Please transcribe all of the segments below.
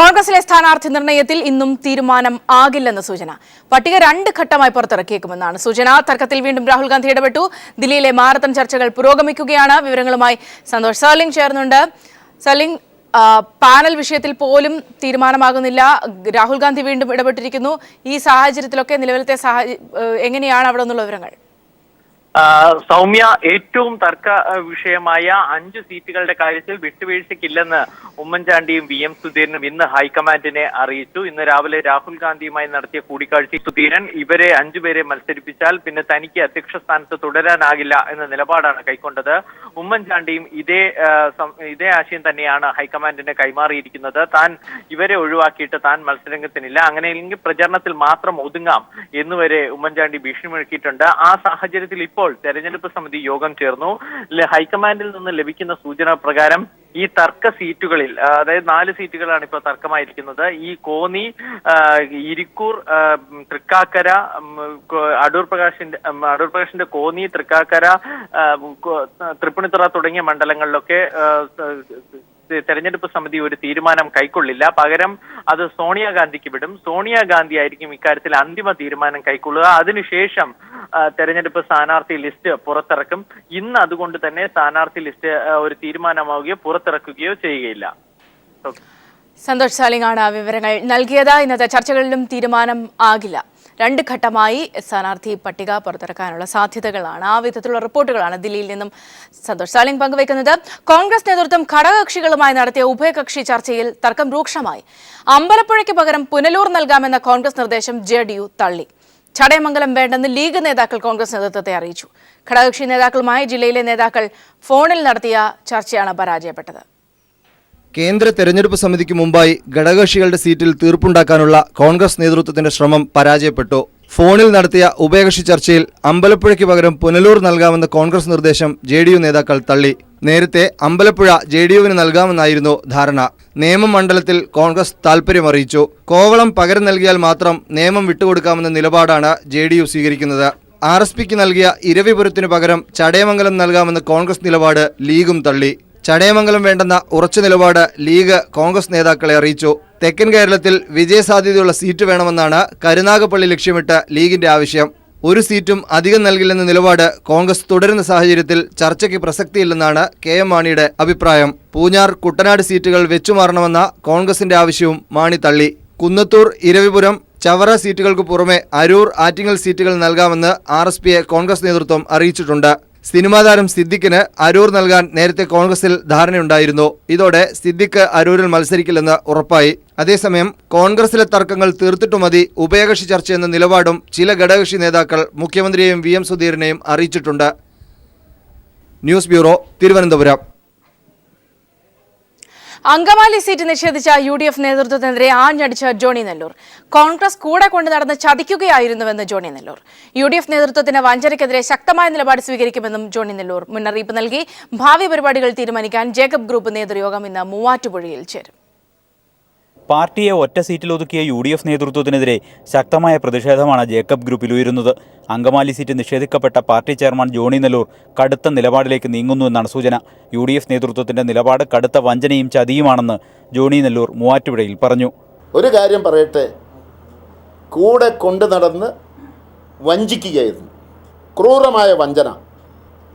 കോൺഗ്രസിലെ സ്ഥാനാർത്ഥി നിർണയത്തിൽ ഇന്നും തീരുമാനം ആകില്ലെന്ന് സൂചന. പട്ടിക 2 ഘട്ടമായി പുറത്തിറക്കിയേക്കുമെന്നാണ് സൂചന. തർക്കത്തിൽ വീണ്ടും രാഹുൽ ഗാന്ധി ഇടപെട്ടു. ദില്ലിയിലെ മാരത്തൺ ചർച്ചകൾ പുരോഗമിക്കുകയാണ്. വിവരങ്ങളുമായി സന്തോഷ് സർലിംഗ് ചേർന്നുണ്ട്. സർലിംഗ്, പാനൽ വിഷയത്തിൽ പോലും തീരുമാനമാകുന്നില്ല. രാഹുൽ ഗാന്ധി വീണ്ടും ഇടപെട്ടിരിക്കുന്നു. ഈ സാഹചര്യത്തിലൊക്കെ നിലവിലത്തെ എങ്ങനെയാണ് അവിടെ നിന്നുള്ള വിവരങ്ങൾ? സൗമ്യ, ഏറ്റവും തർക്ക വിഷയമായ 5 സീറ്റുകളുടെ കാര്യത്തിൽ വിട്ടുവീഴ്ചയ്ക്കില്ലെന്ന് ഉമ്മൻചാണ്ടിയും VM സുധീരനും ഇന്ന് ഹൈക്കമാൻഡിനെ അറിയിച്ചു. ഇന്ന് രാവിലെ രാഹുൽ ഗാന്ധിയുമായി നടത്തിയ കൂടിക്കാഴ്ചയിൽ സുധീരൻ ഇവരെ 5 പേരെ മത്സരിപ്പിച്ചാൽ പിന്നെ തനിക്ക് അധ്യക്ഷ സ്ഥാനത്ത് തുടരാനാകില്ല എന്ന നിലപാടാണ് കൈക്കൊണ്ടത്. ഉമ്മൻചാണ്ടിയും ഇതേ ആശയം തന്നെയാണ് ഹൈക്കമാൻഡിനെ കൈമാറിയിരിക്കുന്നത്. താൻ ഇവരെ ഒഴിവാക്കിയിട്ട് താൻ മത്സരരംഗത്തിനില്ല, അങ്ങനെയെങ്കിൽ പ്രചരണത്തിൽ മാത്രം ഒതുങ്ങാം എന്നുവരെ ഉമ്മൻചാണ്ടി ഭീഷണി മുഴക്കിയിട്ടുണ്ട്. ആ സാഹചര്യത്തിൽ ഇപ്പോൾ തെരഞ്ഞെടുപ്പ് സമിതി യോഗം ചേർന്നു. ഹൈക്കമാൻഡിൽ നിന്ന് ലഭിക്കുന്ന സൂചന പ്രകാരം ഈ തർക്ക സീറ്റുകളിൽ, അതായത് 4 സീറ്റുകളാണ് ഇപ്പോൾ തർക്കമായിരിക്കുന്നത്. ഈ കോന്നി, ഇരിക്കൂർ, തൃക്കാക്കര, അടൂർ പ്രകാശിന്റെ കോന്നി, തൃക്കാക്കര, തൃപ്പൂണിത്തുറ തുടങ്ങിയ മണ്ഡലങ്ങളിലൊക്കെ തെരഞ്ഞെടുപ്പ് സമിതി ഒരു തീരുമാനം കൈക്കൊള്ളില്ല. പകരം അത് സോണിയാഗാന്ധിക്ക് വിടും. സോണിയാഗാന്ധി ആയിരിക്കും ഇക്കാര്യത്തിൽ അന്തിമ തീരുമാനം കൈക്കൊള്ളുക. അതിനുശേഷം തെരഞ്ഞെടുപ്പ് സ്ഥാനാർത്ഥി ലിസ്റ്റ് പുറത്തിറക്കും. ഇന്ന് അതുകൊണ്ട് തന്നെ സ്ഥാനാർത്ഥി ലിസ്റ്റ് ഒരു തീരുമാനമാവുകയോ പുറത്തിറക്കുകയോ ചെയ്യുകയില്ല. സന്തോഷ് സാലിംഗാണ് വിവരങ്ങൾ നൽകിയത്. ഇന്നത്തെ ചർച്ചകളിലും തീരുമാനം ആകില്ല. 2 ഘട്ടമായി സ്ഥാനാർത്ഥി പട്ടിക പുറത്തിറക്കാനുള്ള സാധ്യതകളാണ്, ആ വിധത്തിലുള്ള റിപ്പോർട്ടുകളാണ് ദില്ലിയിൽ നിന്നും സന്തോഷ് സാലിംഗ് പങ്കുവയ്ക്കുന്നത്. കോൺഗ്രസ് നേതൃത്വം ഘടകകക്ഷികളുമായി നടത്തിയ ഉഭയകക്ഷി ചർച്ചയിൽ തർക്കം രൂക്ഷമായി. അമ്പലപ്പുഴയ്ക്ക് പകരം പുനലൂർ നൽകാമെന്ന കോൺഗ്രസ് നിർദ്ദേശം JDU തള്ളി. ചടയമംഗലം വേണ്ടെന്ന് ലീഗ് നേതാക്കൾ കോൺഗ്രസ് നേതൃത്വത്തെ അറിയിച്ചു. ഘടകകക്ഷി നേതാക്കളുമായി ജില്ലയിലെ നേതാക്കൾ ഫോണിൽ നടത്തിയ ചർച്ചയാണ് പരാജയപ്പെട്ടത്. കേന്ദ്ര തെരഞ്ഞെടുപ്പ് സമിതിക്ക് മുമ്പായി ഘടകകക്ഷികളുടെ സീറ്റിൽ തീർപ്പുണ്ടാക്കാനുള്ള കോൺഗ്രസ് നേതൃത്വത്തിന്റെ ശ്രമം പരാജയപ്പെട്ടു. ഫോണിൽ നടത്തിയ ഉഭയകക്ഷി ചർച്ചയിൽ അമ്പലപ്പുഴയ്ക്ക് പകരം പുനലൂർ നൽകാമെന്ന കോൺഗ്രസ് നിർദ്ദേശം JDU നേതാക്കൾ തള്ളി. നേരത്തെ അമ്പലപ്പുഴ JDUവിന് നൽകാമെന്നായിരുന്നു ധാരണ. നേമം മണ്ഡലത്തിൽ കോൺഗ്രസ് താൽപര്യമറിയിച്ചു. കോവളം പകരം നൽകിയാൽ മാത്രം നേമം വിട്ടുകൊടുക്കാമെന്ന നിലപാടാണ് JDU സ്വീകരിക്കുന്നത്. RSPക്ക് നൽകിയ ഇരവിപുരത്തിനു പകരം ചടയമംഗലം നൽകാമെന്ന കോൺഗ്രസ് നിലപാട് ലീഗും തള്ളി. ചടയമംഗലം വേണ്ടെന്ന ഉറച്ച നിലപാട് ലീഗ് കോൺഗ്രസ് നേതാക്കളെ അറിയിച്ചു. തെക്കൻ കേരളത്തിൽ വിജയസാധ്യതയുള്ള സീറ്റ് വേണമെന്നാണ് കരുനാഗപ്പള്ളി ലക്ഷ്യമിട്ട് ലീഗിന്റെ ആവശ്യം. ഒരു സീറ്റും അധികം നൽകില്ലെന്ന നിലപാട് കോൺഗ്രസ് തുടരുന്ന സാഹചര്യത്തിൽ ചർച്ചയ്ക്ക് പ്രസക്തിയില്ലെന്നാണ് KM മാണിയുടെ അഭിപ്രായം. പൂഞ്ഞാർ, കുട്ടനാട് സീറ്റുകൾ വെച്ചുമാറണമെന്ന കോൺഗ്രസിന്റെ ആവശ്യവും മാണി തള്ളി. കുന്നത്തൂർ, ഇരവിപുരം, ചവറ സീറ്റുകൾക്ക് പുറമെ അരൂർ, ആറ്റിങ്ങൽ സീറ്റുകൾ നൽകാമെന്ന് RSPയെ കോൺഗ്രസ് നേതൃത്വം അറിയിച്ചിട്ടുണ്ട്. സിനിമാ താരം സിദ്ദിഖിന് അരൂർ നൽകാൻ നേരത്തെ കോൺഗ്രസിൽ ധാരണയുണ്ടായിരുന്നു. ഇതോടെ സിദ്ദിഖ് അരൂരിൽ മത്സരിക്കില്ലെന്ന് ഉറപ്പായി. അതേസമയം കോൺഗ്രസിലെ തർക്കങ്ങൾ തീർത്തിട്ടു മതി ഉഭയകക്ഷി ചർച്ചയെന്ന നിലപാടും ചില ഘടകകക്ഷി നേതാക്കൾ മുഖ്യമന്ത്രിയെയും VM സുധീരനെയും അറിയിച്ചിട്ടുണ്ട്. News bureau, Thiruvananthapuram. Angamaly seat നിഷേധിച്ച UDF നേതൃത്വത്തിനെതിരെ ആഞ്ഞടിച്ച ജോണി നെല്ലൂർ. കോൺഗ്രസ് കൂടെ കൊണ്ട് നടന്ന് ചതിക്കുകയായിരുന്നുവെന്ന് ജോണി നെല്ലൂർ. UDF നേതൃത്വത്തിന് വഞ്ചനയ്ക്കെതിരെ ശക്തമായ നിലപാട് സ്വീകരിക്കുമെന്നും ജോണി നെല്ലൂർ മുന്നറിയിപ്പ് നൽകി. ഭാവി പരിപാടികൾ തീരുമാനിക്കാൻ ജേക്കബ് ഗ്രൂപ്പ് നേതൃയോഗം ഇന്ന് മൂവാറ്റുപുഴയിൽ ചേരും. പാർട്ടിയെ ഒറ്റ സീറ്റിലൊതുക്കിയ UDF നേതൃത്വത്തിനെതിരെ ശക്തമായ പ്രതിഷേധമാണ് ജേക്കബ് ഗ്രൂപ്പിൽ ഉയരുന്നത്. അങ്കമാലി സീറ്റ് നിഷേധിക്കപ്പെട്ട പാർട്ടി ചെയർമാൻ ജോണി നെല്ലൂർ കടുത്ത നിലപാടിലേക്ക് നീങ്ങുന്നുവെന്നാണ് സൂചന. UDF നേതൃത്വത്തിന്റെ നിലപാട് കടുത്ത വഞ്ചനയും ചതിയുമാണെന്ന് ജോണി നെല്ലൂർ മൂവാറ്റുപുഴയിൽ പറഞ്ഞു. ഒരു കാര്യം പറയട്ടെ, കൂടെ കൊണ്ടു നടന്ന് വഞ്ചിക്കുകയായിരുന്നു. ക്രൂരമായ വഞ്ചന,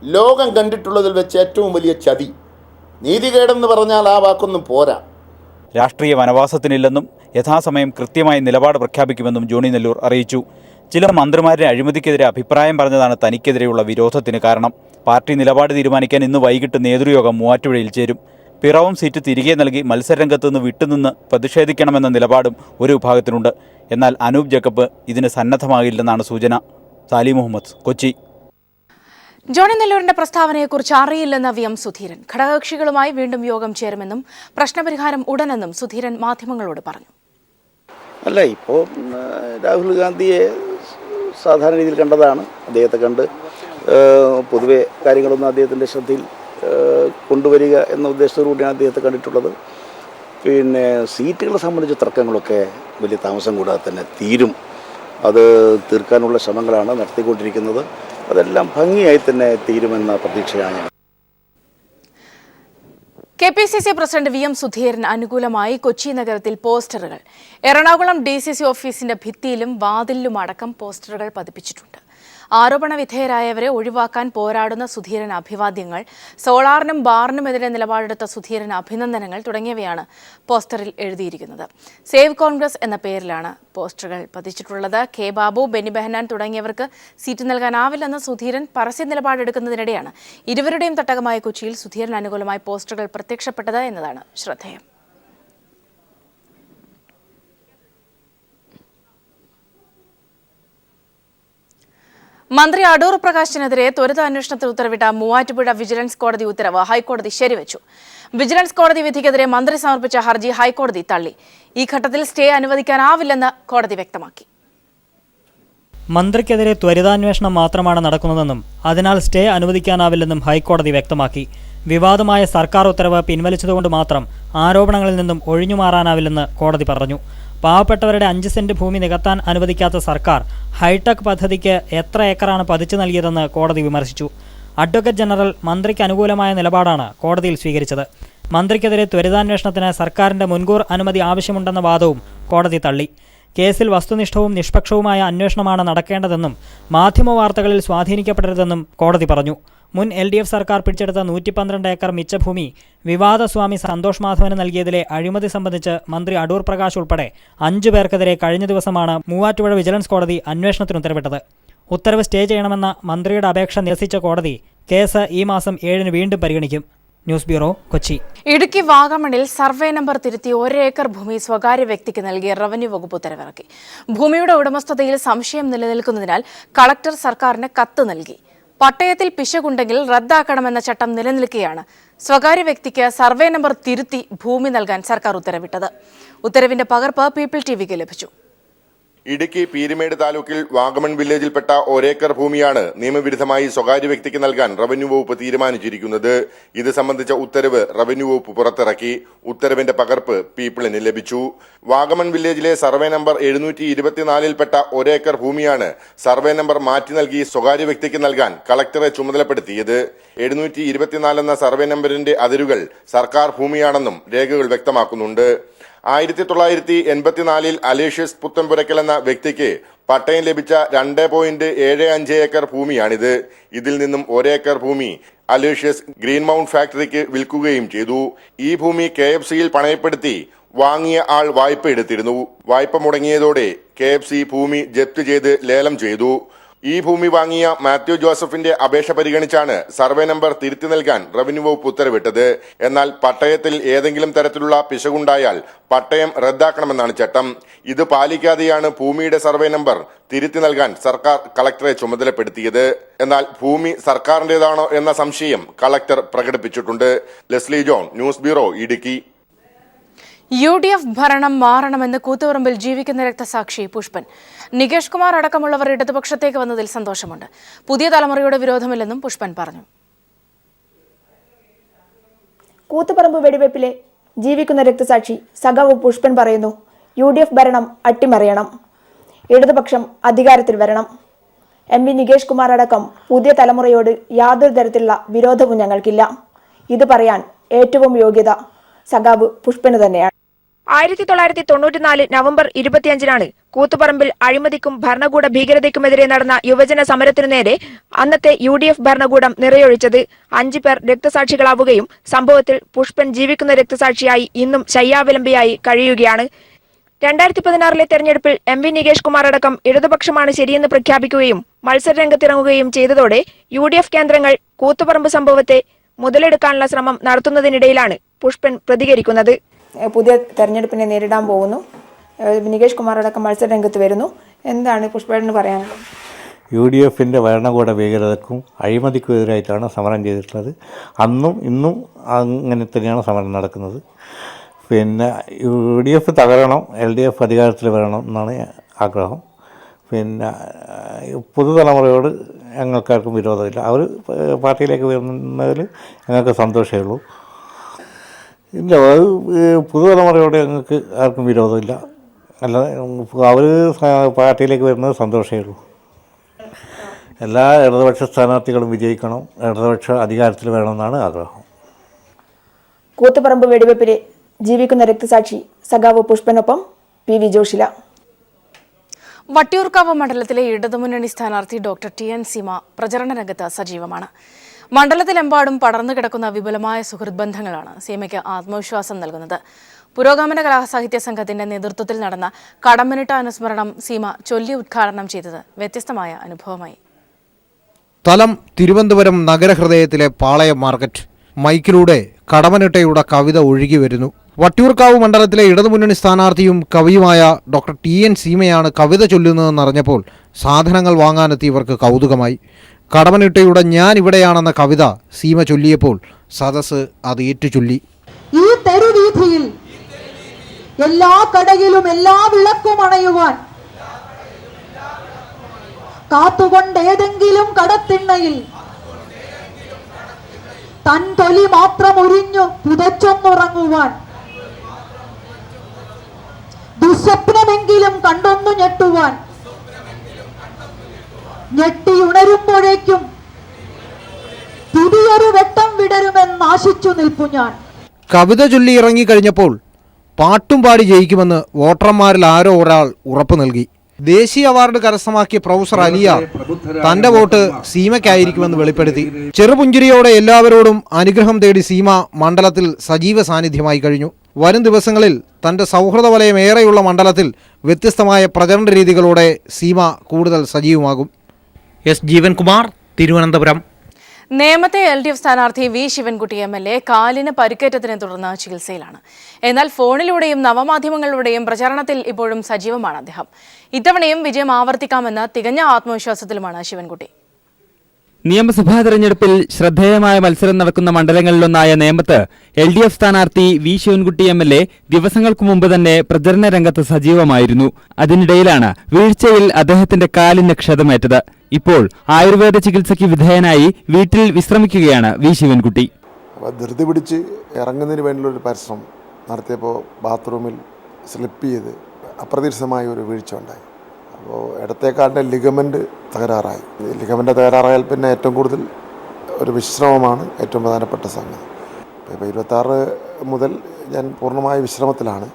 ലോകം കണ്ടിട്ടുള്ളതിൽ വെച്ച് ഏറ്റവും വലിയ ചതി. നീതികേടെന്ന് പറഞ്ഞാൽ ആ വാക്കൊന്നും പോരാ. രാഷ്ട്രീയ വനവാസത്തിനില്ലെന്നും യഥാസമയം കൃത്യമായ നിലപാട് പ്രഖ്യാപിക്കുമെന്നും ജോണി നെല്ലൂർ അറിയിച്ചു. ചില മന്ത്രിമാരുടെ അഴിമതിക്കെതിരെ അഭിപ്രായം പറഞ്ഞതാണ് തനിക്കെതിരെയുള്ള വിരോധത്തിന് കാരണം. പാർട്ടി നിലപാട് തീരുമാനിക്കാൻ ഇന്ന് വൈകിട്ട് നേതൃയോഗം മൂവാറ്റുപുഴയിൽ ചേരും. പിറവം സീറ്റ് തിരികെ നൽകി മത്സരരംഗത്തുനിന്ന് വിട്ടുനിന്ന് പ്രതിഷേധിക്കണമെന്ന നിലപാടും ഒരു വിഭാഗത്തിനുണ്ട്. എന്നാൽ അനൂപ് ജേക്കബ് ഇതിന് സന്നദ്ധമാകില്ലെന്നാണ് സൂചന. സാലി മുഹമ്മദ്, കൊച്ചി. ജോണി നെല്ലൂരിന്റെ പ്രസ്താവനയെക്കുറിച്ച് അറിയില്ലെന്ന VM സുധീരൻ. ഘടകകക്ഷികളുമായി വീണ്ടും യോഗം ചേരുമെന്നും പ്രശ്നപരിഹാരം ഉടനെന്നും സുധീരൻ മാധ്യമങ്ങളോട് പറഞ്ഞു. അല്ല, ഇപ്പോൾ രാഹുൽ ഗാന്ധിയെ സാധാരണ രീതിയിൽ കണ്ടതാണ്. അദ്ദേഹത്തെ കണ്ട് പൊതുവെ കാര്യങ്ങളൊന്നും അദ്ദേഹത്തിൻ്റെ ശ്രദ്ധയിൽ കൊണ്ടുവരിക എന്ന ഉദ്ദേശത്തോടുകൂടിയാണ് അദ്ദേഹത്തെ കണ്ടിട്ടുള്ളത്. പിന്നെ സീറ്റുകളെ സംബന്ധിച്ച തർക്കങ്ങളൊക്കെ വലിയ താമസം കൂടാതെ തന്നെ തീരും. അത് തീർക്കാനുള്ള ശ്രമങ്ങളാണ് നടത്തിക്കൊണ്ടിരിക്കുന്നത്. അതെല്ലാം ഭംഗിയായി തന്നെ തീരുമെന്ന പ്രതീക്ഷയാണ്. KPCC പ്രസിഡന്റ് VM സുധീരൻ അനുകൂലമായി കൊച്ചി നഗരത്തിൽ പോസ്റ്ററുകൾ. എറണാകുളം DCC ഓഫീസിന്റെ ഭിത്തിയിലും വാതിലിലും അടക്കം പോസ്റ്ററുകൾ പതിപ്പിച്ചിട്ടുണ്ട്. ആരോപണ വിധേയരായവരെ ഒഴിവാക്കാൻ പോരാടുന്ന സുധീരൻ അഭിവാദ്യങ്ങൾ, സോളാറിനും ബാറിനുമെതിരെ നിലപാടെടുത്ത സുധീരൻ അഭിനന്ദനങ്ങൾ തുടങ്ങിയവയാണ് പോസ്റ്ററിൽ എഴുതിയിരിക്കുന്നത്. സേവ് കോൺഗ്രസ് എന്ന പേരിലാണ് പോസ്റ്ററുകൾ പതിച്ചിട്ടുള്ളത്. കെ ബാബു, ബെന്നി ബെഹനാൻ തുടങ്ങിയവർക്ക് സീറ്റ് നൽകാനാവില്ലെന്ന് സുധീരൻ പരസ്യ നിലപാടെടുക്കുന്നതിനിടെയാണ് ഇരുവരുടെയും തട്ടകമായ കൊച്ചിയിൽ സുധീരൻ അനുകൂലമായി പോസ്റ്ററുകൾ പ്രത്യക്ഷപ്പെട്ടത് എന്നതാണ് ശ്രദ്ധേയം. മന്ത്രി അടൂർ പ്രകാശിനെതിരെ ത്വരിത അന്വേഷണത്തിന് ഉത്തരവിട്ട മൂവാറ്റുപുഴ വിജിലൻസ് കോടതി ഉത്തരവ് ഹൈക്കോടതി ശരിവച്ചു. വിജിലൻസ് കോടതി വിധിക്കെതിരെ മന്ത്രി സമർപ്പിച്ച ഹർജി ഹൈക്കോടതി തള്ളി. ഈ ഘട്ടത്തിൽ സ്റ്റേ അനുവദിക്കാനാവില്ലെന്ന് കോടതി വ്യക്തമാക്കി. മന്ത്രിക്കെതിരെ ത്വരിതാന്വേഷണം മാത്രമാണ് നടക്കുന്നതെന്നും അതിനാൽ സ്റ്റേ അനുവദിക്കാനാവില്ലെന്നും ഹൈക്കോടതി വ്യക്തമാക്കി. വിവാദമായ സർക്കാർ ഉത്തരവ് പിൻവലിച്ചതുകൊണ്ട് മാത്രം ആരോപണങ്ങളിൽ നിന്നും ഒഴിഞ്ഞുമാറാനാവില്ലെന്ന് കോടതി പറഞ്ഞു. പാവപ്പെട്ടവരുടെ 5 സെന്റ് ഭൂമി നികത്താൻ അനുവദിക്കാത്ത സർക്കാർ ഹൈടെക് പദ്ധതിക്ക് എത്ര ഏക്കറാണ് പതിച്ചു നൽകിയതെന്ന് കോടതി വിമർശിച്ചു. അഡ്വക്കേറ്റ് ജനറൽ മന്ത്രിക്ക് അനുകൂലമായ നിലപാടാണ് കോടതിയിൽ സ്വീകരിച്ചത്. മന്ത്രിക്കെതിരെ ത്വരിതാന്വേഷണത്തിന് സർക്കാരിന്റെ മുൻകൂർ അനുമതി ആവശ്യമുണ്ടെന്ന വാദവും കോടതി തള്ളി. കേസിൽ വസ്തുനിഷ്ഠവും നിഷ്പക്ഷവുമായ അന്വേഷണമാണ് നടക്കേണ്ടതെന്നും മാധ്യമവാർത്തകളിൽ സ്വാധീനിക്കപ്പെടരുതെന്നും കോടതി പറഞ്ഞു. മുൻ LDF സർക്കാർ പിടിച്ചെടുത്ത 112 ഏക്കർ മിച്ചഭൂമി വിവാദ സ്വാമി സന്തോഷ് മാധവന് നൽകിയതിലെ അഴിമതി സംബന്ധിച്ച് മന്ത്രി അടൂർ പ്രകാശ് ഉൾപ്പെടെ 5 പേർക്കെതിരെ കഴിഞ്ഞ ദിവസമാണ് മൂവാറ്റുപുഴ വിജിലൻസ് കോടതി അന്വേഷണത്തിന് ഉത്തരവിട്ടത്. ഉത്തരവ് സ്റ്റേ ചെയ്യണമെന്ന മന്ത്രിയുടെ അപേക്ഷ നിരസിച്ച കോടതി കേസ് ഈ മാസം 7 വീണ്ടും പരിഗണിക്കും. News bureau, Kochi. ഇടുക്കി വാഗമണിൽ സർവേ നമ്പർ തിരുത്തി 1 ഏക്കർ ഭൂമി സ്വകാര്യ വ്യക്തിക്ക് നൽകിയ റവന്യൂ വകുപ്പ് ഉത്തരവിറക്കി. ഭൂമിയുടെ ഉടമസ്ഥതയിൽ സംശയം നിലനിൽക്കുന്നതിനാൽ കളക്ടർ സർക്കാരിന് കത്ത് നൽകി. പട്ടയത്തിൽ പിശകുണ്ടെങ്കിൽ റദ്ദാക്കണമെന്ന ചട്ടം നിലനിൽക്കെയാണ് സ്വകാര്യ വ്യക്തിക്ക് സർവേ നമ്പർ തിരുത്തി ഭൂമി നൽകാൻ സർക്കാർ ഉത്തരവിട്ടത്. ഉത്തരവിന്റെ പകർപ്പ് പീപ്പിൾ TVക്ക് ലഭിച്ചു. ഇടുക്കി പീരുമേട് താലൂക്കിൽ വാഗമൺ വില്ലേജിൽപ്പെട്ട 1 ഏക്കർ ഭൂമിയാണ് നിയമവിരുദ്ധമായി സ്വകാര്യ വ്യക്തിക്ക് നൽകാൻ റവന്യൂ വകുപ്പ് തീരുമാനിച്ചിരിക്കുന്നത്. ഇത് സംബന്ധിച്ച ഉത്തരവ് റവന്യൂ വകുപ്പ് പുറത്തിറക്കി. ഉത്തരവിന്റെ പകർപ്പ് പീപ്പിളിന് ലഭിച്ചു. വാഗമൺ വില്ലേജിലെ സർവേ നമ്പർ 724-ൽപ്പെട്ട 1 ഏക്കർ ഭൂമിയാണ് സർവേ നമ്പർ മാറ്റി നൽകി സ്വകാര്യ വ്യക്തിക്ക് നൽകാൻ കളക്ടറെ ചുമതലപ്പെടുത്തിയത്. 724 എന്ന സർവേ നമ്പറിന്റെ അതിരുകൾ സർക്കാർ ഭൂമിയാണെന്നും രേഖകൾ വ്യക്തമാക്കുന്നുണ്ട്. 1984-ൽ അലേഷ്യസ് പുത്തൻപുരയ്ക്കൽ എന്ന വ്യക്തിക്ക് പട്ടയം ലഭിച്ച 2.75 ഏക്കർ ഭൂമിയാണിത്. ഇതിൽ നിന്നും 1 ഏക്കർ ഭൂമി അലേഷ്യസ് ഗ്രീൻ മൗണ്ട് ഫാക്ടറിക്ക് വിൽക്കുകയും ചെയ്തു. ഈ ഭൂമി KFCയിൽ പണയപ്പെടുത്തി വാങ്ങിയ ആൾ വായ്പ എടുത്തിരുന്നു. വായ്പ മുടങ്ങിയതോടെ KFC ഭൂമി ജപ്തി ചെയ്ത് ലേലം ചെയ്തു. ഈ ഭൂമി വാങ്ങിയ മാത്യു ജോസഫിന്റെ അപേക്ഷ പരിഗണിച്ചാണ് സർവേ നമ്പർ തിരുത്തി നൽകാൻ റവന്യൂ വകുപ്പ് ഉത്തരവിട്ടത്. എന്നാൽ പട്ടയത്തിൽ ഏതെങ്കിലും തരത്തിലുള്ള പിശകുണ്ടായാൽ പട്ടയം റദ്ദാക്കണമെന്നാണ് ചട്ടം. ഇത് പാലിക്കാതെയാണ് ഭൂമിയുടെ സർവേ നമ്പർ തിരുത്തി നൽകാൻ സർക്കാർ കളക്ടറെ ചുമതലപ്പെടുത്തിയത്. എന്നാൽ ഭൂമി സർക്കാരിന്റേതാണോ എന്ന സംശയം കളക്ടർ പ്രകടിപ്പിച്ചിട്ടുണ്ട്. Leslie John, news bureau, Idukki. UDF ഭരണം മാറണമെന്ന് കൂത്തുപറമ്പിൽ ജീവിക്കുന്ന രക്തസാക്ഷി പുഷ്പൻ. നികേഷ് കുമാർ അടക്കമുള്ളവർ ഇടതുപക്ഷത്തേക്ക് വന്നതിൽ സന്തോഷമുണ്ട്. പുതിയ തലമുറയുടെ വിരോധമില്ലെന്നും പുഷ്പൻ പറഞ്ഞു. കൂത്തുപറമ്പ് വെടിവെപ്പിലെ ജീവിക്കുന്ന രക്തസാക്ഷി സഖാവ് പുഷ്പൻ പറയുന്നു, UDF ഭരണം അട്ടിമറിയണം, ഇടതുപക്ഷം അധികാരത്തിൽ വരണം. MP നികേഷ് കുമാർ അടക്കം പുതിയ തലമുറയോട് യാതൊരു തരത്തിലുള്ള വിരോധവും ഞങ്ങൾക്കില്ല. ഇത് പറയാൻ ഏറ്റവും യോഗ്യത സഖാവ് പുഷ്പന് തന്നെയാണ്. 1994 നവംബർ 25-നാണ് കൂത്തുപറമ്പിൽ അഴിമതിക്കും ഭരണകൂട ഭീകരതയ്ക്കുമെതിരെ നടന്ന യുവജന സമരത്തിനു നേരെ അന്നത്തെ UDF ഭരണകൂടം നിറയൊഴിച്ചത്. 5 പേർ രക്തസാക്ഷികളാവുകയും സംഭവത്തിൽ പുഷ്പൻ ജീവിക്കുന്ന രക്തസാക്ഷിയായി ഇന്നും ശയ്യാവലംബിയായി കഴിയുകയാണ്. 2016-ലെ തെരഞ്ഞെടുപ്പിൽ MP നികേഷ് കുമാർ അടക്കം ഇടതുപക്ഷമാണ് ശരിയെന്ന് പ്രഖ്യാപിക്കുകയും മത്സരരംഗത്തിറങ്ങുകയും ചെയ്തതോടെ UDF കേന്ദ്രങ്ങൾ കൂത്തുപറമ്പ് സംഭവത്തെ മുതലെടുക്കാനുള്ള ശ്രമം നടത്തുന്നതിനിടയിലാണ് പുഷ്പൻ പ്രതികരിക്കുന്നത്. പുതിയ തെരഞ്ഞെടുപ്പിനെ നേരിടാൻ പോകുന്നു, നികേഷ് കുമാർ അടക്കം മത്സരരംഗത്ത് വരുന്നു. എന്താണ് പുഷ്പന് പറയാനുള്ളത്? UDFന്റെ ഭരണകൂട ഭീകരതക്കും അഴിമതിക്കും എതിരായിട്ടാണ് സമരം ചെയ്തിട്ടുള്ളത്. അന്നും ഇന്നും അങ്ങനെ തന്നെയാണ് സമരം നടക്കുന്നത്. പിന്നെ UDF തകരണം, LDF അധികാരത്തിൽ വരണം എന്നാണ് ആഗ്രഹം. പിന്നെ പുതുതലമുറയോട് ഞങ്ങൾക്കാർക്കും വിരോധമില്ല. അവർ പാർട്ടിയിലേക്ക് വരുന്നതിൽ ഞങ്ങൾക്ക് സന്തോഷമേ ഉള്ളൂ. ഇല്ല, പുതുതലമുറയോട് ഞങ്ങൾക്ക് ആർക്കും വിരോധമില്ല. അല്ലാതെ അവർ പാർട്ടിയിലേക്ക് വരുന്നത് സന്തോഷമേ ഉള്ളൂ. എല്ലാ ഇടതുപക്ഷ സ്ഥാനാർത്ഥികളും വിജയിക്കണം, ഇടതുപക്ഷ അധികാരത്തിൽ വരണമെന്നാണ് ആഗ്രഹം. കൂത്തുപറമ്പ് വെടിവെപ്പിലെ ജീവിക്കുന്ന രക്തസാക്ഷി സഖാവ് പുഷ്പനൊപ്പം PV ജോഷില. വട്ടിയൂർക്കാവ് മണ്ഡലത്തിലെ ഇടതുമുന്നണി സ്ഥാനാർത്ഥി ഡോക്ടർ TN സീമ പ്രചരണ രംഗത്ത് സജീവമാണ്. മണ്ഡലത്തിലെമ്പാടും പടർന്നു കിടക്കുന്ന വിപുലമായ സുഹൃത്ത് ബന്ധങ്ങളാണ് സീമയ്ക്ക് ആത്മവിശ്വാസം നൽകുന്നത്. പുരോഗമന കലാസാഹിത്യ സംഘത്തിന്റെ നേതൃത്വത്തിൽ നടന്ന കടമ്മനിട്ട അനുസ്മരണം സീമ ചൊല്ലി ഉദ്ഘാടനം ചെയ്തത് വ്യത്യസ്തമായ അനുഭവമായി. സ്ഥലം തിരുവനന്തപുരം നഗരഹൃദയത്തിലെ പാളയം മാർക്കറ്റ്. മൈക്കിലൂടെ കടമനിട്ടയുടെ കവിത ഒഴുകി വരുന്നു. വട്ടിയൂർക്കാവ് മണ്ഡലത്തിലെ ഇടതുമുന്നണി സ്ഥാനാർത്ഥിയും കവിയുമായ ഡോക്ടർ TN സീമയാണ് കവിത ചൊല്ലുന്നതെന്നറിഞ്ഞപ്പോൾ സാധനങ്ങൾ വാങ്ങാനെത്തിയവർക്ക് കൗതുകമായി. കടമനിട്ടയുടെ ഞാൻ ഇവിടെയാണെന്ന കവിത സീമ ചൊല്ലിയപ്പോൾ സദസ്സ് അത് ഏറ്റുചൊല്ലി. ഈ തെരുവീഥിയിൽ എല്ലാ കടയിലും എല്ലാ വിളക്കും അണയുവാൻ കാത്തുകൊണ്ട് ഏതെങ്കിലും കടത്തിണ്ണയിൽ തൻ തൊലി മാത്രം ഉരിഞ്ഞു പുതച്ചൊന്നുറങ്ങുവാൻ ദുസ്വപ്നമെങ്കിലും കണ്ടൊന്നു ഞെട്ടുവാൻ ഞെട്ടിയുണരുമ്പോഴേക്കും പുതിയൊരു വെട്ടം വിടരുമെന്നാശിച്ചു നിൽപ്പു ഞാൻ. കവിത ചൊല്ലി ഇറങ്ങിക്കഴിഞ്ഞപ്പോൾ പാട്ടും പാടി ജയിക്കുമെന്ന് വോട്ടർമാരിൽ ആരോ ഒരാൾ ഉറപ്പു നൽകി. ദേശീയ അവാർഡ് കരസ്ഥമാക്കിയ പ്രൊഫസർ അലിയ തന്റെ വോട്ട് സീമയ്ക്കായിരിക്കുമെന്ന് വെളിപ്പെടുത്തി. ചെറുപുഞ്ചിരിയോടെ എല്ലാവരോടും അനുഗ്രഹം തേടി സീമ മണ്ഡലത്തിൽ സജീവ സാന്നിധ്യമായി കഴിഞ്ഞു. വരും ദിവസങ്ങളിൽ തന്റെ സൗഹൃദ വലയം ഏറെയുള്ള മണ്ഡലത്തിൽ വ്യത്യസ്തമായ പ്രചരണ രീതികളോടെ സീമ കൂടുതൽ സജീവമാകും. S. ജീവൻകുമാർ, തിരുവനന്തപുരം. നേമത്തെ LDF സ്ഥാനാർത്ഥി V. ശിവൻകുട്ടി MLA കാലിന് പരിക്കേറ്റതിനെ തുടർന്ന് ചികിത്സയിലാണ്. എന്നാൽ ഫോണിലൂടെയും നവമാധ്യമങ്ങളിലൂടെയും പ്രചാരണത്തിൽ ഇപ്പോഴും സജീവമാണ് അദ്ദേഹം. ഇത്തവണയും വിജയം ആവർത്തിക്കാമെന്ന തികഞ്ഞ ആത്മവിശ്വാസത്തിലുമാണ് ശിവൻകുട്ടി. നിയമസഭാ തെരഞ്ഞെടുപ്പിൽ ശ്രദ്ധേയമായ മത്സരം നടക്കുന്ന മണ്ഡലങ്ങളിലൊന്നായ നേമത്ത് LDF സ്ഥാനാർത്ഥി V. ശിവൻകുട്ടി MLA ദിവസങ്ങൾക്ക് മുമ്പ് തന്നെ പ്രചരണ രംഗത്ത് സജീവമായിരുന്നു. അതിനിടയിലാണ് വീഴ്ചയിൽ അദ്ദേഹത്തിന്റെ കാലിന് ക്ഷതമേറ്റത്. ഇപ്പോൾ ആയുർവേദ ചികിത്സയ്ക്ക് വിധേയനായി വീട്ടിൽ വിശ്രമിക്കുകയാണ് V. ശിവൻകുട്ടി. ധൃതി പിടിച്ച് ഇറങ്ങുന്നതിന് വേണ്ടിയുള്ളൊരു പരിശ്രമം നടത്തിയപ്പോൾ ബാത്റൂമിൽ സ്ലിപ്പ് ചെയ്ത് അപ്രതീക്ഷിതമായ ഒരു വീഴ്ച ഉണ്ടായി. അപ്പോൾ ഇടത്തേക്കാലിൻ്റെ ലിഗമെൻ്റ് തകരാറായി. ലിഗമെൻ്റ് തകരാറായാൽ പിന്നെ ഏറ്റവും കൂടുതൽ ഒരു വിശ്രമമാണ് ഏറ്റവും പ്രധാനപ്പെട്ട സംഗതി. ഇപ്പോൾ 26 മുതൽ ഞാൻ പൂർണ്ണമായ വിശ്രമത്തിലാണ്.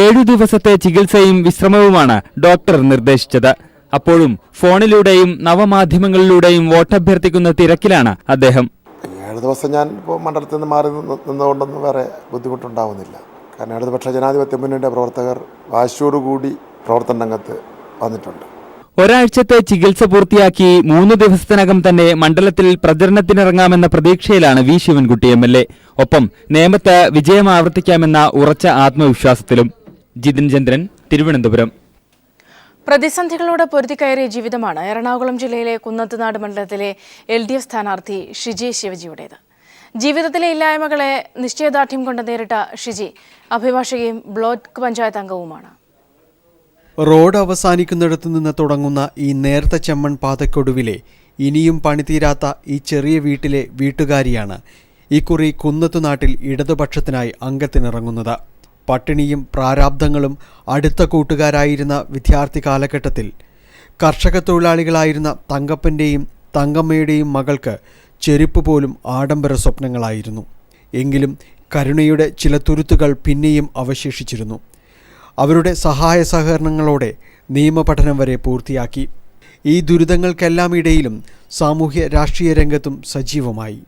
7 ദിവസത്തെ ചികിത്സയും വിശ്രമവുമാണ് ഡോക്ടർ നിർദ്ദേശിച്ചത്. അപ്പോഴും ഫോണിലൂടെയും നവമാധ്യമങ്ങളിലൂടെയും വോട്ടഭ്യർത്ഥിക്കുന്ന തിരക്കിലാണ് അദ്ദേഹം. 7 ദിവസം ഞാൻ ഇപ്പോൾ മണ്ഡലത്തിൽ നിന്ന് മാറി നിന്നുകൊണ്ടൊന്നും വേറെ ബുദ്ധിമുട്ടുണ്ടാവുന്നില്ല. കാരണം ഇടതുപക്ഷ ജനാധിപത്യ മുന്നണിയുടെ പ്രവർത്തകർ വാശിയോടുകൂടി പ്രവർത്തന രംഗത്ത് വന്നിട്ടുണ്ട്. ഒരാഴ്ചത്തെ ചികിത്സ പൂർത്തിയാക്കി 3 ദിവസത്തിനകം തന്നെ മണ്ഡലത്തിൽ പ്രചരണത്തിനിറങ്ങാമെന്ന പ്രതീക്ഷയിലാണ് V. ശിവൻകുട്ടി MLA. ഒപ്പം നേമത്ത് വിജയം ആവർത്തിക്കാമെന്ന ഉറച്ച ആത്മവിശ്വാസത്തിലും. ജിതിൻ ചന്ദ്രൻ, തിരുവനന്തപുരം. പ്രതിസന്ധികളോട് പൊരുതിക്കയറിയ ജീവിതമാണ് എറണാകുളം ജില്ലയിലെ കുന്നത്തുനാട് മണ്ഡലത്തിലെ LDF സ്ഥാനാർത്ഥി ഷിജി ശിവജിയുടേത്. ജീവിതത്തിലെ ഇല്ലായ്മകളെ നിശ്ചയദാർഢ്യം കൊണ്ട് നേരിട്ട ഷിജി അഭിഭാഷകയും ബ്ലോക്ക് പഞ്ചായത്ത് അംഗവുമാണ്. റോഡ് അവസാനിക്കുന്നിടത്തു നിന്ന് തുടങ്ങുന്ന ഈ നേർത്ത ചെമ്മൺ പാതയ്ക്കൊടുവിലെ ഇനിയും പണിതീരാത്ത ഈ ചെറിയ വീട്ടിലെ വീട്ടുകാരിയാണ് ഇക്കുറി കുന്നത്തുനാട്ടിൽ ഇടതുപക്ഷത്തിനായി അംഗത്തിനിറങ്ങുന്നത്. പട്ടിണിയും പ്രാരാബ്ദങ്ങളും അടുത്ത കൂട്ടുകാരായിരുന്ന വിദ്യാർത്ഥി കാലഘട്ടത്തിൽ കർഷക തൊഴിലാളികളായിരുന്ന തങ്കപ്പൻ്റെയും തങ്കമ്മയുടെയും മകൾക്ക് ചെരുപ്പ് പോലും ആഡംബര സ്വപ്നങ്ങളായിരുന്നു. എങ്കിലും കരുണയുടെ ചില തുരുത്തുകൾ പിന്നെയും അവശേഷിച്ചിരുന്നു. അവരുടെ സഹായ സഹകരണങ്ങളോടെ നിയമപഠനം വരെ പൂർത്തിയാക്കി. ഈ ദുരിതങ്ങൾക്കെല്ലാം ഇടയിലും സാമൂഹ്യ രാഷ്ട്രീയ രംഗത്തും സജീവമായി.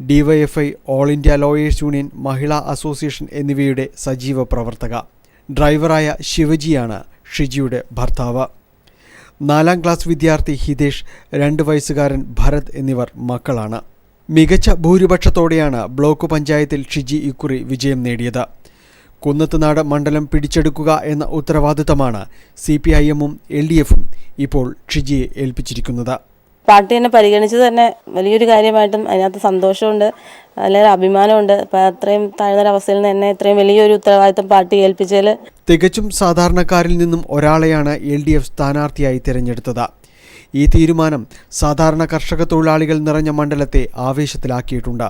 DYFI, all India lawyers union, Mahila association എന്നിവയുടെ സജീവ പ്രവർത്തക. ഡ്രൈവറായ ശിവജിയാണ് ഷിജിയുടെ ഭർത്താവ്. 4ാം ക്ലാസ് വിദ്യാർത്ഥി ഹിതേഷ്, 2 വയസ്സുകാരൻ ഭരത് എന്നിവർ മക്കളാണ്. മികച്ച ഭൂരിപക്ഷത്തോടെയാണ് ബ്ലോക്ക് പഞ്ചായത്തിൽ ഷിജി ഇക്കുറി വിജയം നേടിയത്. കുന്നത്തുനാട് മണ്ഡലം പിടിച്ചെടുക്കുക എന്ന ഉത്തരവാദിത്തമാണ് CPIM-ഉം LDF-ഉം ഇപ്പോൾ ഷിജിയെ ഏൽപ്പിച്ചിരിക്കുന്നത്. പാർട്ടി എന്നെ പരിഗണിച്ചത് തന്നെ വലിയൊരു കാര്യമായിട്ടും അതിനകത്ത് സന്തോഷമുണ്ട്, അല്ലെങ്കിൽ അഭിമാനമുണ്ട്. അപ്പം അത്രയും താഴ്ന്നൊരവസ്ഥയിൽ നിന്ന് എന്നെ ഇത്രയും വലിയൊരു ഉത്തരവാദിത്തം പാർട്ടി ഏൽപ്പിച്ചതിൽ തികച്ചും സാധാരണക്കാരിൽ നിന്നും ഒരാളെയാണ് LDF സ്ഥാനാർത്ഥിയായി തിരഞ്ഞെടുത്തത്. ഈ തീരുമാനം സാധാരണ കർഷക തൊഴിലാളികൾ നിറഞ്ഞ മണ്ഡലത്തെ ആവേശത്തിലാക്കിയിട്ടുണ്ട്.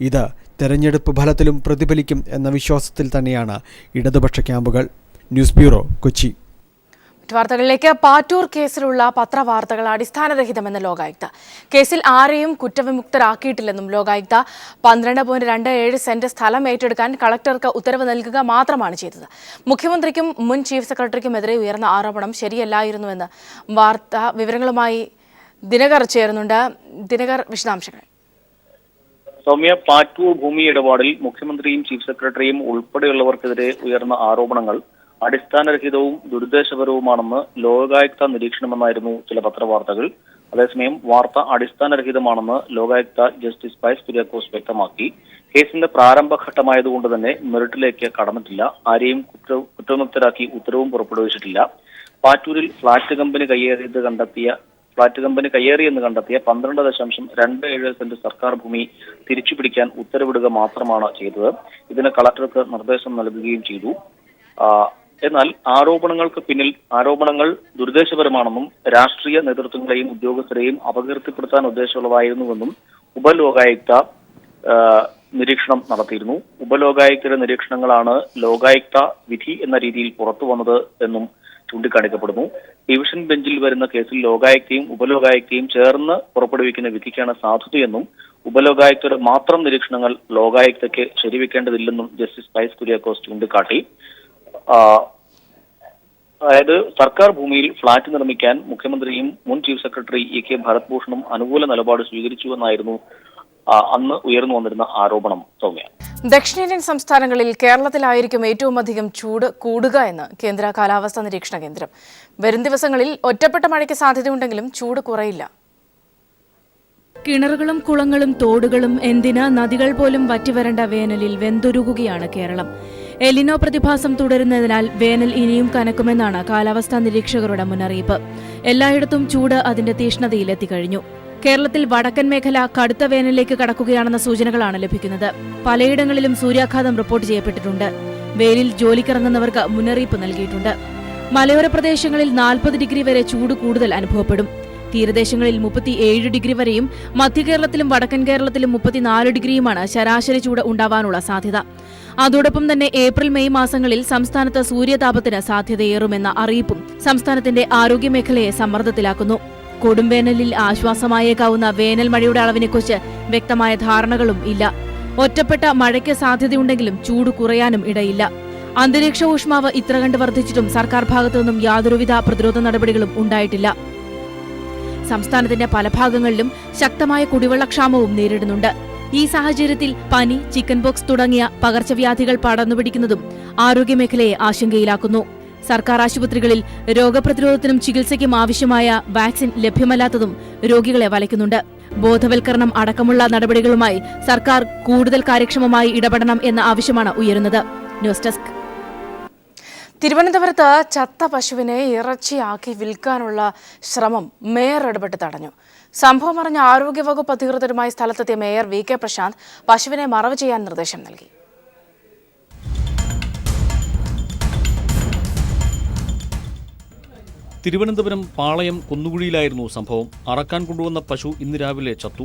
ഇത് തെരഞ്ഞെടുപ്പ് ഫലത്തിലും പ്രതിഫലിക്കും എന്ന വിശ്വാസത്തിൽ തന്നെയാണ് ഇടതുപക്ഷ ക്യാമ്പുകൾ. News bureau, Kochi. വാർത്തകളിലേക്ക്. പാറ്റൂർ കേസിലുള്ള പത്രവാർത്തകൾ അടിസ്ഥാനരഹിതമെന്ന് ലോകായുക്ത. കേസിൽ ആരെയും കുറ്റവിമുക്തരാക്കിയിട്ടില്ലെന്നും ലോകായുക്ത 12.27 സെന്റ് സ്ഥലം ഏറ്റെടുക്കാൻ കളക്ടർക്ക് ഉത്തരവ് നൽകുക മാത്രമാണ് ചെയ്തത്. മുഖ്യമന്ത്രിക്കും മുൻ ചീഫ് സെക്രട്ടറിക്കുമെതിരെ ഉയർന്ന ആരോപണം ശരിയല്ലായിരുന്നുവെന്ന് വാർത്താ വിവരങ്ങളുമായി ദിനകർ ചേരുന്നുണ്ട്. ദിനകർ, വിശദാംശങ്ങൾ. സൗമ്യ, പാറ്റൂർ ഭൂമി ഇടപാടിൽ മുഖ്യമന്ത്രിയും ചീഫ് സെക്രട്ടറിയും ഉൾപ്പെടെയുള്ളവർക്കെതിരെ ഉയർന്ന ആരോപണങ്ങൾ അടിസ്ഥാനരഹിതവും ദുരുദ്ദേശപരവുമാണെന്ന് ലോകായുക്ത നിരീക്ഷണമെന്നായിരുന്നു ചില പത്രവാർത്തകൾ. അതേസമയം വാർത്ത അടിസ്ഥാനരഹിതമാണെന്ന് ലോകായുക്ത ജസ്റ്റിസ് പയസ് കുര്യാക്കോസ് വ്യക്തമാക്കി. കേസിന്റെ പ്രാരംഭഘട്ടമായതുകൊണ്ട് തന്നെ മെറിറ്റിലേക്ക് കടന്നിട്ടില്ല. ആരെയും കുറ്റവിമുക്തരാക്കി ഉത്തരവും പുറപ്പെടുവിച്ചിട്ടില്ല. പാറ്റൂരിൽ ഫ്ളാറ്റ് കമ്പനി കയ്യേറിയെന്ന് കണ്ടെത്തിയ 12.27 സെന്റ് സർക്കാർ ഭൂമി തിരിച്ചുപിടിക്കാൻ ഉത്തരവിടുക മാത്രമാണ് ചെയ്തത്. ഇതിന് കളക്ടർക്ക് നിർദ്ദേശം നൽകുകയും ചെയ്തു. എന്നാൽ ആരോപണങ്ങൾ ദുരുദ്ദേശപരമാണെന്നും രാഷ്ട്രീയ നേതൃത്വങ്ങളെയും ഉദ്യോഗസ്ഥരെയും അപകീർത്തിപ്പെടുത്താൻ ഉദ്ദേശമുള്ളതായിരുന്നുവെന്നും ഉപലോകായുക്ത നിരീക്ഷണം നടത്തിയിരുന്നു. ഉപലോകായുക്തയുടെ നിരീക്ഷണങ്ങളാണ് ലോകായുക്ത വിധി എന്ന രീതിയിൽ പുറത്തു വന്നത് എന്നും ചൂണ്ടിക്കാണിക്കപ്പെടുന്നു. ഡിവിഷൻ ബെഞ്ചിൽ വരുന്ന കേസിൽ ലോകായുക്തയും ഉപലോകായുക്തയും ചേർന്ന് പുറപ്പെടുവിക്കുന്ന വിധിക്കാണ് സാധുതയെന്നും ഉപലോകായുക്തയുടെ മാത്രം നിരീക്ഷണങ്ങൾ ലോകായുക്തയ്ക്ക് ശരിവെക്കേണ്ടതില്ലെന്നും ജസ്റ്റിസ് പയസ് കുര്യാക്കോസ് ചൂണ്ടിക്കാട്ടി. അതായത് സർക്കാർ ഭൂമിയിൽ ഫ്ളാറ്റ് നിർമ്മിക്കാൻ മുഖ്യമന്ത്രിയും മുൻ ചീഫ് സെക്രട്ടറി എ കെ ഭരത്ഭൂഷണും അനുകൂല നിലപാട് സ്വീകരിച്ചുവെന്നായിരുന്നു അന്ന് ഉയർന്നു വന്നിരുന്ന ആരോപണം. സൗമ്യ, ദക്ഷിണേന്ത്യൻ സംസ്ഥാനങ്ങളിൽ കേരളത്തിലായിരിക്കും ഏറ്റവും അധികം ചൂട് കൂടുക എന്ന് കേന്ദ്ര കാലാവസ്ഥാ നിരീക്ഷണ കേന്ദ്രം. വരും ദിവസങ്ങളിൽ ഒറ്റപ്പെട്ട മഴയ്ക്ക് സാധ്യതയുണ്ടെങ്കിലും ചൂട് കുറയില്ല. കിണറുകളും കുളങ്ങളും തോടുകളും എന്തിന് നദികൾ പോലും വറ്റിവരണ്ട വേനലിൽ വെന്തുരുകുകയാണ് കേരളം. എലിനോ പ്രതിഭാസം തുടരുന്നതിനാൽ വേനൽ ഇനിയും കനക്കുമെന്നാണ് കാലാവസ്ഥാ നിരീക്ഷകരുടെ മുന്നറിയിപ്പ്. എല്ലായിടത്തും ചൂട് അതിന്റെ തീഷ്ണതയിലെത്തിക്കഴിഞ്ഞു. കേരളത്തിൽ വടക്കൻ മേഖല കടുത്ത വേനലിലേക്ക് കടക്കുകയാണെന്ന സൂചനകളാണ് ലഭിക്കുന്നത്. പലയിടങ്ങളിലും സൂര്യാഘാതം റിപ്പോർട്ട് ചെയ്യപ്പെട്ടിട്ടുണ്ട്. വെയിലിൽ ജോലിക്കിറങ്ങുന്നവർക്ക് മുന്നറിയിപ്പ് നൽകിയിട്ടുണ്ട്. മലയോര പ്രദേശങ്ങളിൽ 40 ഡിഗ്രി വരെ ചൂട് കൂടുതൽ അനുഭവപ്പെടും. തീരദേശങ്ങളിൽ 37 ഡിഗ്രി വരെയും മധ്യകേരളത്തിലും വടക്കൻ കേരളത്തിലും 34 ഡിഗ്രിയുമാണ് ശരാശരി ചൂട് ഉണ്ടാവാനുള്ള സാധ്യത. അതോടൊപ്പം തന്നെ ഏപ്രിൽ മെയ് മാസങ്ങളിൽ സംസ്ഥാനത്ത് സൂര്യതാപത്തിന് സാധ്യതയേറുമെന്ന അറിയിപ്പും സംസ്ഥാനത്തിന്റെ ആരോഗ്യമേഖലയെ സമ്മർദ്ദത്തിലാക്കുന്നു. കൊടുംവേനലിൽ ആശ്വാസമായേക്കാവുന്ന വേനൽ മഴയുടെ അളവിനെക്കുറിച്ച് വ്യക്തമായ ധാരണകളും ഇല്ല. ഒറ്റപ്പെട്ട മഴയ്ക്ക് സാധ്യതയുണ്ടെങ്കിലും ചൂട് കുറയാനും ഇടയില്ല. അന്തരീക്ഷ ഊഷ്മാവ് ഇത്ര കണ്ട് വർദ്ധിച്ചിട്ടും സർക്കാർ ഭാഗത്തുനിന്നും യാതൊരുവിധ പ്രതിരോധ നടപടികളും ഉണ്ടായിട്ടില്ല. സംസ്ഥാനത്തിന്റെ പല ഭാഗങ്ങളിലും ശക്തമായ കുടിവെള്ളക്ഷാമവും നേരിടുന്നുണ്ട്. ഈ സാഹചര്യത്തിൽ പനി, ചിക്കൻ പോക്സ് തുടങ്ങിയ പകർച്ചവ്യാധികൾ പടർന്നുപിടിക്കുന്നതും ആരോഗ്യമേഖലയെ ആശങ്കയിലാക്കുന്നു. സർക്കാർ ആശുപത്രികളിൽ രോഗപ്രതിരോധത്തിനും ചികിത്സയ്ക്കും ആവശ്യമായ വാക്സിൻ ലഭ്യമല്ലാത്തതും രോഗികളെ വലയ്ക്കുന്നുണ്ട്. ബോധവൽക്കരണം അടക്കമുള്ള നടപടികളുമായി സർക്കാർ കൂടുതൽ കാര്യക്ഷമമായി ഇടപെടണം എന്ന ആവശ്യമാണ് ഉയരുന്നത്. News desk. തിരുവനന്തപുരത്ത് ചത്ത പശുവിനെ ഇറച്ചിയാക്കി വിൽക്കാനുള്ള ശ്രമം മേയർ ഇടപെട്ട് തടഞ്ഞു. സംഭവം അറിഞ്ഞ ആരോഗ്യവകുപ്പ് അധികൃതരുമായി സ്ഥലത്തെത്തിയ മേയർ വി കെ പ്രശാന്ത് പശുവിനെ മറവ് ചെയ്യാൻ നിർദ്ദേശം നൽകി. തിരുവനന്തപുരം പാളയം കുന്നുകുഴിയിലായിരുന്നു സംഭവം. അറക്കാൻ കൊണ്ടുവന്ന പശു ഇന്ന് രാവിലെ ചത്തു.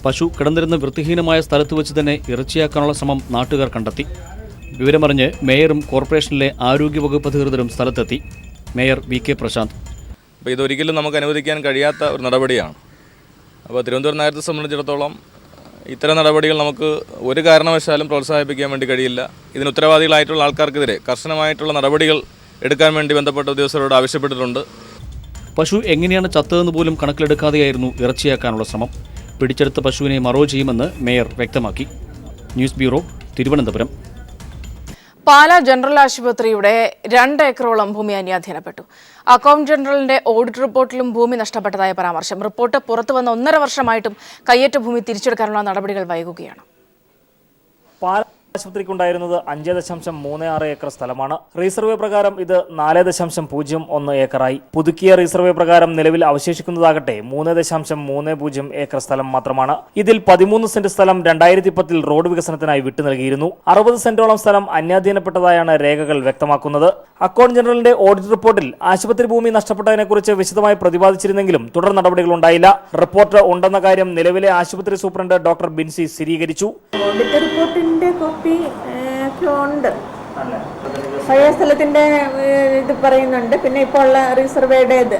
പശു കിടന്നിരുന്ന വൃത്തിഹീനമായ സ്ഥലത്ത് വെച്ച് തന്നെ ഇറച്ചിയാക്കാനുള്ള ശ്രമം നാട്ടുകാർ കണ്ടെത്തി. വിവരമറിഞ്ഞ് മേയറും കോർപ്പറേഷനിലെ ആരോഗ്യവകുപ്പ് അധികൃതരും സ്ഥലത്തെത്തി. മേയർ വി കെ പ്രശാന്ത്: അപ്പോൾ ഇതൊരിക്കലും നമുക്ക് അനുവദിക്കാൻ കഴിയാത്ത ഒരു നടപടിയാണ്. അപ്പോൾ തിരുവനന്തപുരം നഗരത്തെ സംബന്ധിച്ചിടത്തോളം ഇത്തരം നടപടികൾ നമുക്ക് ഒരു കാരണവശാലും പ്രോത്സാഹിപ്പിക്കാൻ വേണ്ടി കഴിയില്ല. ഇതിന് ഉത്തരവാദികളായിട്ടുള്ള ആൾക്കാർക്കെതിരെ കർശനമായിട്ടുള്ള നടപടികൾ എടുക്കാൻ വേണ്ടി ബന്ധപ്പെട്ട ഉദ്യോഗസ്ഥരോട് ആവശ്യപ്പെട്ടിട്ടുണ്ട്. പശു എങ്ങനെയാണ് ചത്തതെന്ന് പോലും കണക്കിലെടുക്കാതെയായിരുന്നു ഇറച്ചിയാക്കാനുള്ള ശ്രമം. പിടിച്ചെടുത്ത പശുവിനെ മറവ് ചെയ്യുമെന്ന് മേയർ വ്യക്തമാക്കി. News bureau, Thiruvananthapuram. Pala general ആശുപത്രിയുടെ 2 ഏക്കറോളം ഭൂമി അന്യാധീനപ്പെട്ടു. അക്കൗണ്ട് ജനറലിന്റെ ഓഡിറ്റ് റിപ്പോർട്ടിലും ഭൂമി നഷ്ടപ്പെട്ടതായ പരാമർശം. റിപ്പോർട്ട് പുറത്തുവന്ന 1.5 വർഷമായിട്ടും കയ്യേറ്റ ഭൂമി തിരിച്ചെടുക്കാനുള്ള നടപടികൾ വൈകുകയാണ്. ആശുപത്രിക്കുണ്ടായിരുന്നത് 5.36 ഏക്കർ സ്ഥലമാണ്. റീസർവേ പ്രകാരം ഇത് 4.01 ഏക്കറായി. പുതുക്കിയ റീസർവേ പ്രകാരം നിലവിൽ അവശേഷിക്കുന്നതാകട്ടെ 3.30 ഏക്കർ സ്ഥലം മാത്രമാണ്. ഇതിൽ 13 സെന്റ് സ്ഥലം 2010 റോഡ് വികസനത്തിനായി വിട്ടു നൽകിയിരുന്നു. 60 സെന്റോളം സ്ഥലം അന്യാധീനപ്പെട്ടതായാണ് രേഖകൾ വ്യക്തമാക്കുന്നത്. അക്കൗണ്ട് ജനറലിന്റെ ഓഡിറ്റ് റിപ്പോർട്ടിൽ ആശുപത്രി ഭൂമി നഷ്ടപ്പെട്ടതിനെക്കുറിച്ച് വിശദമായി പ്രതിപാദിച്ചിരുന്നെങ്കിലും തുടർ നടപടികൾ ഉണ്ടായില്ല. റിപ്പോർട്ട് ഉണ്ടെന്ന കാര്യം നിലവിലെ ആശുപത്രി സൂപ്രണ്ട് ഡോക്ടർ ബിൻസി സ്ഥിരീകരിച്ചു. ഓഡിറ്റ് റിപ്പോർട്ടിന്റെ കോപ്പി ഉണ്ട്. പഴയ സ്ഥലത്തിന്റെ ഇത് പറയുന്നുണ്ട്, പിന്നെ ഇപ്പോൾ ഉള്ള റീസർവേയുടേത്.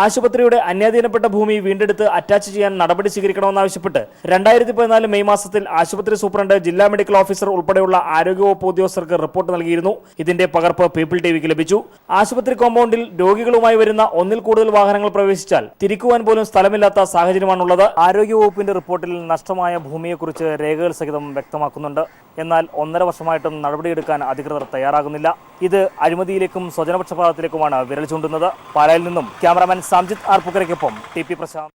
ആശുപത്രിയുടെ അന്യാധീനപ്പെട്ട ഭൂമി വീണ്ടെടുത്ത് അറ്റാച്ച് ചെയ്യാൻ നടപടി സ്വീകരിക്കണമെന്നാവശ്യപ്പെട്ട് 2014 മെയ് മാസത്തിൽ ആശുപത്രി സൂപ്രണ്ട്, ജില്ലാ മെഡിക്കൽ ഓഫീസർ ഉൾപ്പെടെയുള്ള ആരോഗ്യവകുപ്പ് ഉദ്യോഗസ്ഥർക്ക് റിപ്പോർട്ട് നൽകിയിരുന്നു. ഇതിന്റെ പകർപ്പ് പീപ്പിൾ ടിവിക്ക് ലഭിച്ചു. ആശുപത്രി കോമ്പൗണ്ടിൽ രോഗികളുമായി വരുന്ന ഒന്നിൽ കൂടുതൽ വാഹനങ്ങൾ പ്രവേശിച്ചാൽ തിരിക്കുവാൻ പോലും സ്ഥലമില്ലാത്ത സാഹചര്യമാണുള്ളത്. ആരോഗ്യവകുപ്പിന്റെ റിപ്പോർട്ടിൽ നഷ്ടമായ ഭൂമിയെക്കുറിച്ച് രേഖകൾ സഹിതം വ്യക്തമാക്കുന്നുണ്ട്. എന്നാൽ 1.5 വർഷമായിട്ടും നടപടിയെടുക്കാൻ അധികൃതർ തയ്യാറാകുന്നില്ല. ഇത് അഴിമതിയിലേക്കും സ്വജനപക്ഷപാതത്തിലേക്കുമാണ് വിരൽ ചൂണ്ടുന്നത്. പാലായിൽ നിന്നും ക്യാമറാമാൻ സാംജിത് ആർപ്പുക്കരയ്ക്കൊപ്പം ടി പി പ്രശാന്ത്.